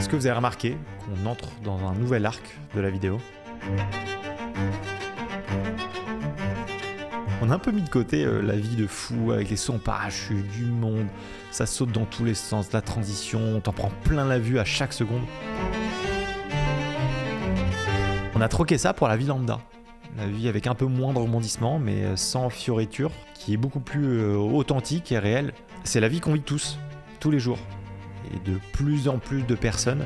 Est-ce que vous avez remarqué qu'on entre dans un nouvel arc de la vidéo? On a un peu mis de côté la vie de fou avec les sauts en parachute, du monde, ça saute dans tous les sens, la transition, on t'en prend plein la vue à chaque seconde. On a troqué ça pour la vie lambda. La vie avec un peu moins de rebondissements, mais sans fioriture, qui est beaucoup plus authentique et réelle. C'est la vie qu'on vit tous les jours. Et de plus en plus de personnes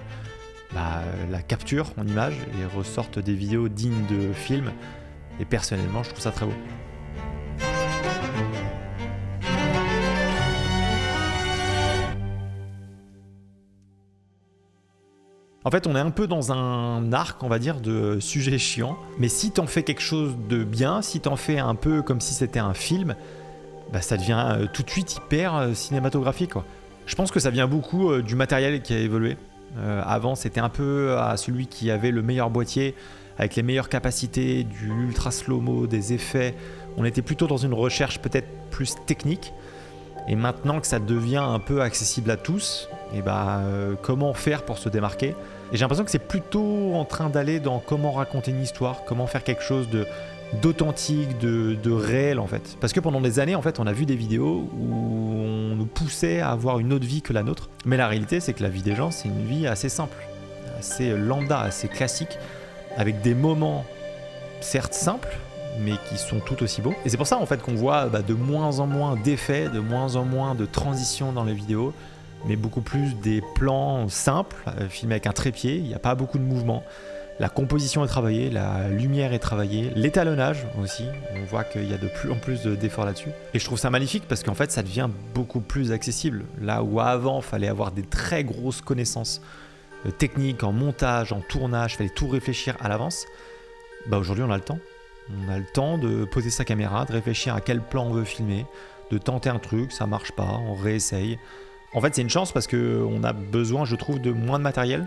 la capturent en image et ressortent des vidéos dignes de films. Et personnellement, je trouve ça très beau. En fait, on est un peu dans un arc, on va dire, de sujets chiants. Mais si t'en fais quelque chose de bien, si t'en fais un peu comme si c'était un film, ça devient tout de suite hyper cinématographique, quoi. Je pense que ça vient beaucoup du matériel qui a évolué. Avant, c'était un peu à celui qui avait le meilleur boîtier, avec les meilleures capacités, du ultra slow-mo, des effets. On était plutôt dans une recherche peut-être plus technique. Et maintenant que ça devient un peu accessible à tous, comment faire pour se démarquer? Et j'ai l'impression que c'est plutôt en train d'aller dans comment raconter une histoire, comment faire quelque chose d'authentique, de réel en fait. Parce que pendant des années, en fait, on a vu des vidéos où on nous poussait à avoir une autre vie que la nôtre. Mais la réalité, c'est que la vie des gens, c'est une vie assez simple, assez lambda, assez classique, avec des moments certes simples, mais qui sont tout aussi beaux. Et c'est pour ça en fait qu'on voit de moins en moins d'effets, de moins en moins de transitions dans les vidéos, mais beaucoup plus des plans simples, filmés avec un trépied, il n'y a pas beaucoup de mouvement. La composition est travaillée, la lumière est travaillée, l'étalonnage aussi, on voit qu'il y a de plus en plus d'efforts là-dessus. Et je trouve ça magnifique parce qu'en fait ça devient beaucoup plus accessible. Là où avant il fallait avoir des très grosses connaissances techniques en montage, en tournage, il fallait tout réfléchir à l'avance, aujourd'hui on a le temps. On a le temps de poser sa caméra, de réfléchir à quel plan on veut filmer, de tenter un truc, ça marche pas, on réessaye. En fait, c'est une chance parce qu'on a besoin, je trouve, de moins de matériel.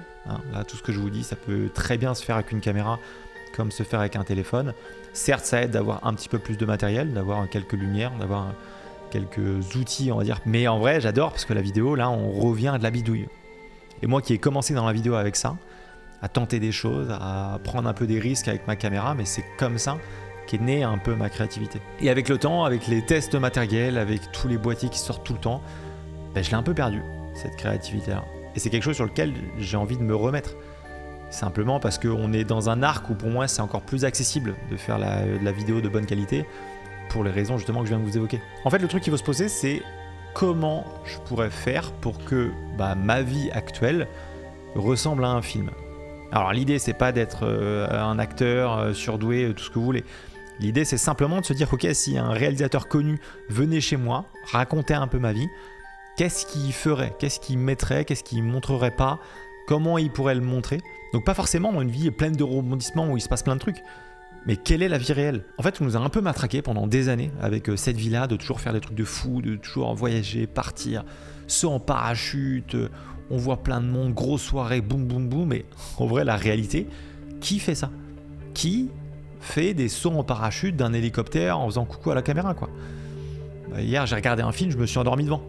Là, tout ce que je vous dis, ça peut très bien se faire avec une caméra, comme se faire avec un téléphone. Certes, ça aide d'avoir un petit peu plus de matériel, d'avoir quelques lumières, d'avoir quelques outils, on va dire. Mais en vrai, j'adore parce que la vidéo, là, on revient à de la bidouille. Et moi qui ai commencé dans la vidéo avec ça, à tenter des choses, à prendre un peu des risques avec ma caméra, mais c'est comme ça qu'est née un peu ma créativité. Et avec le temps, avec les tests matériels, avec tous les boîtiers qui sortent tout le temps, je l'ai un peu perdu, cette créativité-là. Et c'est quelque chose sur lequel j'ai envie de me remettre. Simplement parce qu'on est dans un arc où pour moi c'est encore plus accessible de faire de la vidéo de bonne qualité, pour les raisons justement que je viens de vous évoquer. En fait, le truc qu'il faut se poser, c'est comment je pourrais faire pour que ma vie actuelle ressemble à un film. Alors l'idée c'est pas d'être un acteur surdoué, tout ce que vous voulez. L'idée c'est simplement de se dire ok, si un réalisateur connu venait chez moi, racontait un peu ma vie, qu'est-ce qu'il ferait, qu'est-ce qu'il mettrait, qu'est-ce qu'il montrerait pas, comment il pourrait le montrer. Donc pas forcément une vie pleine de rebondissements où il se passe plein de trucs, mais quelle est la vie réelle? En fait on nous a un peu matraqué pendant des années avec cette vie-là, de toujours faire des trucs de fou, de toujours voyager, partir, saut en parachute, on voit plein de monde, grosse soirée, boum boum boum, mais en vrai la réalité, qui fait ça? Qui fait des sauts en parachute d'un hélicoptère en faisant coucou à la caméra, quoi? Hier j'ai regardé un film, je me suis endormi devant.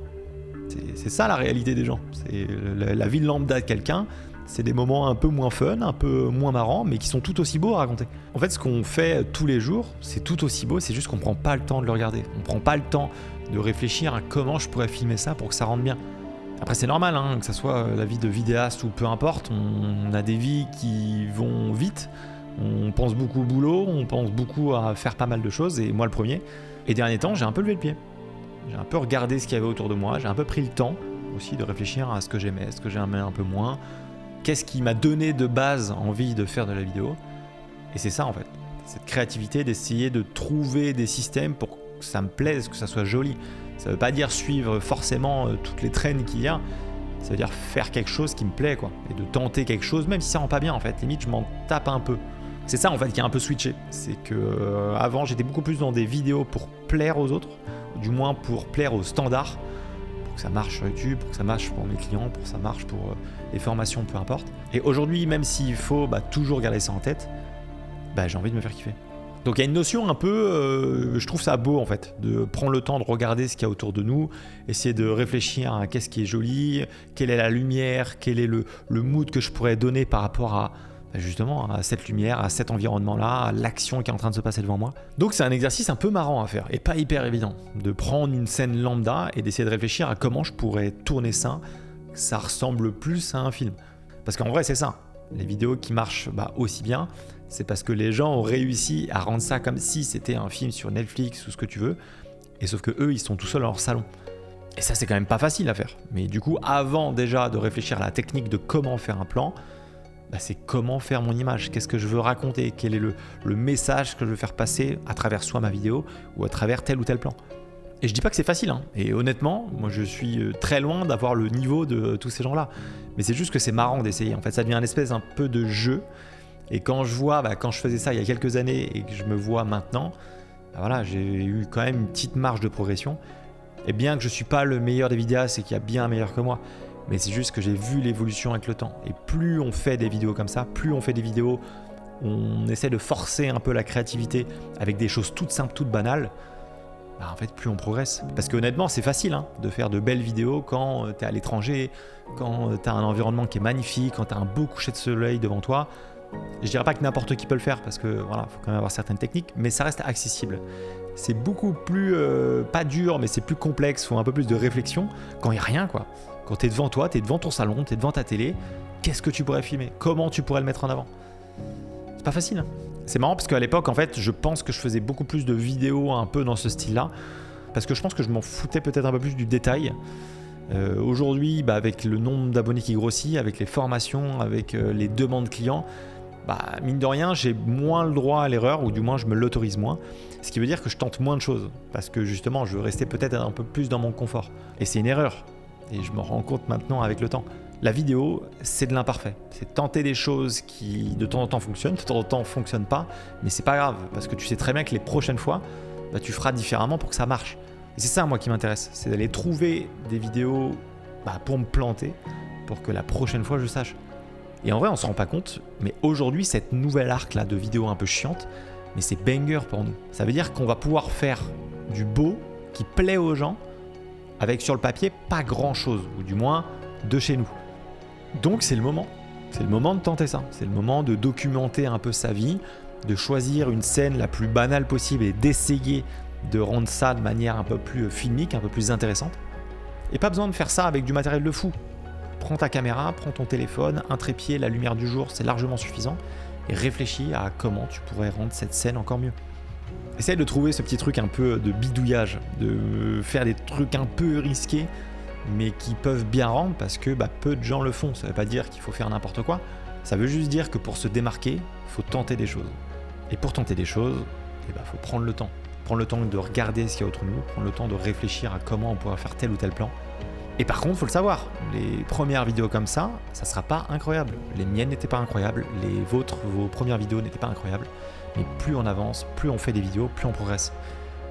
C'est ça la réalité des gens, c'est la vie lambda de quelqu'un, c'est des moments un peu moins fun, un peu moins marrants, mais qui sont tout aussi beaux à raconter. En fait ce qu'on fait tous les jours, c'est tout aussi beau, c'est juste qu'on prend pas le temps de le regarder, on prend pas le temps de réfléchir à comment je pourrais filmer ça pour que ça rende bien. Après c'est normal, que ce soit la vie de vidéaste ou peu importe, on a des vies qui vont vite, on pense beaucoup au boulot, on pense beaucoup à faire pas mal de choses, et moi le premier. Et dernier temps, j'ai un peu levé le pied. J'ai un peu regardé ce qu'il y avait autour de moi, j'ai un peu pris le temps aussi de réfléchir à ce que j'aimais, ce que j'aimais un peu moins, qu'est-ce qui m'a donné de base envie de faire de la vidéo. Et c'est ça en fait, cette créativité d'essayer de trouver des systèmes pour que ça me plaise, que ça soit joli. Ça veut pas dire suivre forcément toutes les traînes qu'il y a, ça veut dire faire quelque chose qui me plaît, quoi, et de tenter quelque chose, même si ça rend pas bien en fait, limite je m'en tape un peu. C'est ça en fait qui a un peu switché, c'est que avant j'étais beaucoup plus dans des vidéos pour plaire aux autres, du moins pour plaire aux standards, pour que ça marche sur YouTube, pour que ça marche pour mes clients, pour que ça marche pour les formations, peu importe. Et aujourd'hui, même s'il faut toujours garder ça en tête, j'ai envie de me faire kiffer. Donc il y a une notion un peu, je trouve ça beau en fait, de prendre le temps de regarder ce qu'il y a autour de nous, essayer de réfléchir à qu'est-ce qui est joli, quelle est la lumière, quel est le mood que je pourrais donner par rapport à justement à cette lumière, à cet environnement-là, à l'action qui est en train de se passer devant moi. Donc c'est un exercice un peu marrant à faire et pas hyper évident, de prendre une scène lambda et d'essayer de réfléchir à comment je pourrais tourner ça, que ça ressemble plus à un film. Parce qu'en vrai c'est ça, les vidéos qui marchent aussi bien, c'est parce que les gens ont réussi à rendre ça comme si c'était un film sur Netflix ou ce que tu veux, et sauf que eux ils sont tout seuls dans leur salon. Et ça c'est quand même pas facile à faire. Mais du coup avant déjà de réfléchir à la technique de comment faire un plan, c'est comment faire mon image, qu'est-ce que je veux raconter, quel est le message que je veux faire passer à travers soit ma vidéo ou à travers tel ou tel plan. Et je dis pas que c'est facile, hein. Et honnêtement, moi je suis très loin d'avoir le niveau de tous ces gens-là. Mais c'est juste que c'est marrant d'essayer, en fait ça devient une espèce un peu de jeu. Et quand je vois, quand je faisais ça il y a quelques années et que je me vois maintenant, voilà, j'ai eu quand même une petite marge de progression. Et bien que je suis pas le meilleur des vidéastes, c'est qu'il y a bien meilleur que moi. Mais c'est juste que j'ai vu l'évolution avec le temps. Et plus on fait des vidéos comme ça, plus on fait des vidéos où on essaie de forcer un peu la créativité avec des choses toutes simples, toutes banales, en fait plus on progresse. Parce que honnêtement c'est facile de faire de belles vidéos quand tu es à l'étranger, quand tu as un environnement qui est magnifique, quand tu as un beau coucher de soleil devant toi. Je dirais pas que n'importe qui peut le faire parce que voilà, faut quand même avoir certaines techniques, mais ça reste accessible. C'est beaucoup plus, pas dur, mais c'est plus complexe, faut un peu plus de réflexion quand il n'y a rien quoi. Quand tu es devant toi, tu es devant ton salon, tu es devant ta télé, qu'est-ce que tu pourrais filmer? Comment tu pourrais le mettre en avant? C'est pas facile. C'est marrant parce qu'à l'époque, en fait, je pense que je faisais beaucoup plus de vidéos un peu dans ce style-là, parce que je pense que je m'en foutais peut-être un peu plus du détail. Aujourd'hui, avec le nombre d'abonnés qui grossit, avec les formations, avec les demandes clients, mine de rien, j'ai moins le droit à l'erreur, ou du moins je me l'autorise moins, ce qui veut dire que je tente moins de choses, parce que justement, je veux rester peut-être un peu plus dans mon confort. Et c'est une erreur. Et je me rends compte maintenant avec le temps. La vidéo, c'est de l'imparfait. C'est tenter des choses qui de temps en temps fonctionnent, de temps en temps ne fonctionnent pas, mais c'est pas grave, parce que tu sais très bien que les prochaines fois, tu feras différemment pour que ça marche. Et c'est ça moi qui m'intéresse, c'est d'aller trouver des vidéos pour me planter, pour que la prochaine fois je sache. Et en vrai on se rend pas compte, mais aujourd'hui cette nouvelle arc là de vidéos un peu chiante, mais c'est banger pour nous. Ça veut dire qu'on va pouvoir faire du beau qui plaît aux gens, avec sur le papier pas grand chose, ou du moins de chez nous. Donc c'est le moment de tenter ça, c'est le moment de documenter un peu sa vie, de choisir une scène la plus banale possible et d'essayer de rendre ça de manière un peu plus filmique, un peu plus intéressante. Et pas besoin de faire ça avec du matériel de fou. Prends ta caméra, prends ton téléphone, un trépied, la lumière du jour, c'est largement suffisant, et réfléchis à comment tu pourrais rendre cette scène encore mieux. Essaye de trouver ce petit truc un peu de bidouillage, de faire des trucs un peu risqués, mais qui peuvent bien rendre parce que peu de gens le font. Ça ne veut pas dire qu'il faut faire n'importe quoi, ça veut juste dire que pour se démarquer, il faut tenter des choses. Et pour tenter des choses, il faut prendre le temps. Prendre le temps de regarder ce qu'il y a autour de nous, prendre le temps de réfléchir à comment on pourrait faire tel ou tel plan. Et par contre, il faut le savoir, les premières vidéos comme ça ne sera pas incroyable. Les miennes n'étaient pas incroyables, les vôtres, vos premières vidéos n'étaient pas incroyables. Mais plus on avance, plus on fait des vidéos, plus on progresse.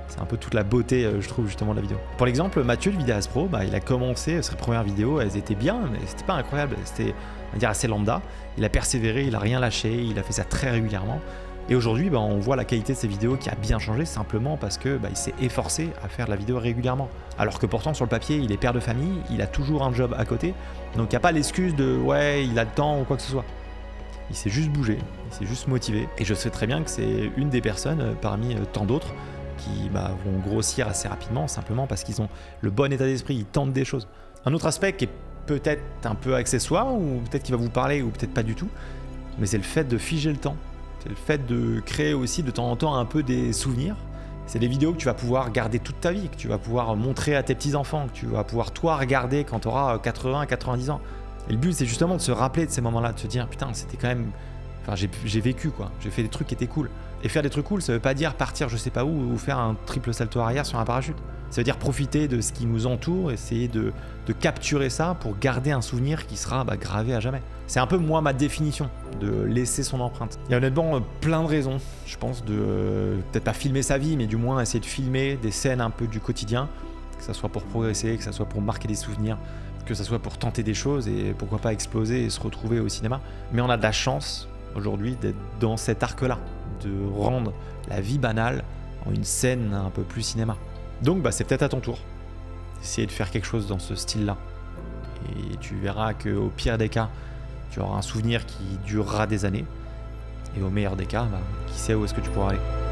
C'est un peu toute la beauté, je trouve, justement, de la vidéo. Pour l'exemple, Mathieu de Vidéas Pro, il a commencé ses premières vidéos, elles étaient bien, mais c'était pas incroyable. C'était, on va dire, assez lambda. Il a persévéré, il a rien lâché, il a fait ça très régulièrement. Et aujourd'hui, on voit la qualité de ses vidéos qui a bien changé simplement parce que il s'est efforcé à faire de la vidéo régulièrement. Alors que pourtant, sur le papier, il est père de famille, il a toujours un job à côté. Donc il n'y a pas l'excuse de « ouais, il a le temps » ou quoi que ce soit. Il s'est juste bougé, il s'est juste motivé. Et je sais très bien que c'est une des personnes parmi tant d'autres qui vont grossir assez rapidement simplement parce qu'ils ont le bon état d'esprit, ils tentent des choses. Un autre aspect qui est peut-être un peu accessoire ou peut-être qui va vous parler ou peut-être pas du tout, mais c'est le fait de figer le temps. C'est le fait de créer aussi de temps en temps un peu des souvenirs. C'est des vidéos que tu vas pouvoir garder toute ta vie, que tu vas pouvoir montrer à tes petits-enfants, que tu vas pouvoir toi regarder quand tu auras 80, 90 ans. Et le but c'est justement de se rappeler de ces moments-là, de se dire putain c'était quand même... Enfin j'ai vécu quoi, j'ai fait des trucs qui étaient cool. Et faire des trucs cool ça veut pas dire partir je sais pas où ou faire un triple salto arrière sur un parachute. Ça veut dire profiter de ce qui nous entoure, essayer de capturer ça pour garder un souvenir qui sera gravé à jamais. C'est un peu moi ma définition de laisser son empreinte. Il y a honnêtement plein de raisons, je pense, de peut-être pas filmer sa vie, mais du moins essayer de filmer des scènes un peu du quotidien, que ça soit pour progresser, que ça soit pour marquer des souvenirs, que ça soit pour tenter des choses et pourquoi pas exploser et se retrouver au cinéma. Mais on a de la chance aujourd'hui d'être dans cet arc-là, de rendre la vie banale en une scène un peu plus cinéma. Donc c'est peut-être à ton tour d'essayer de faire quelque chose dans ce style-là. Et tu verras qu'au pire des cas, tu auras un souvenir qui durera des années. Et au meilleur des cas, qui sait où est-ce que tu pourras aller.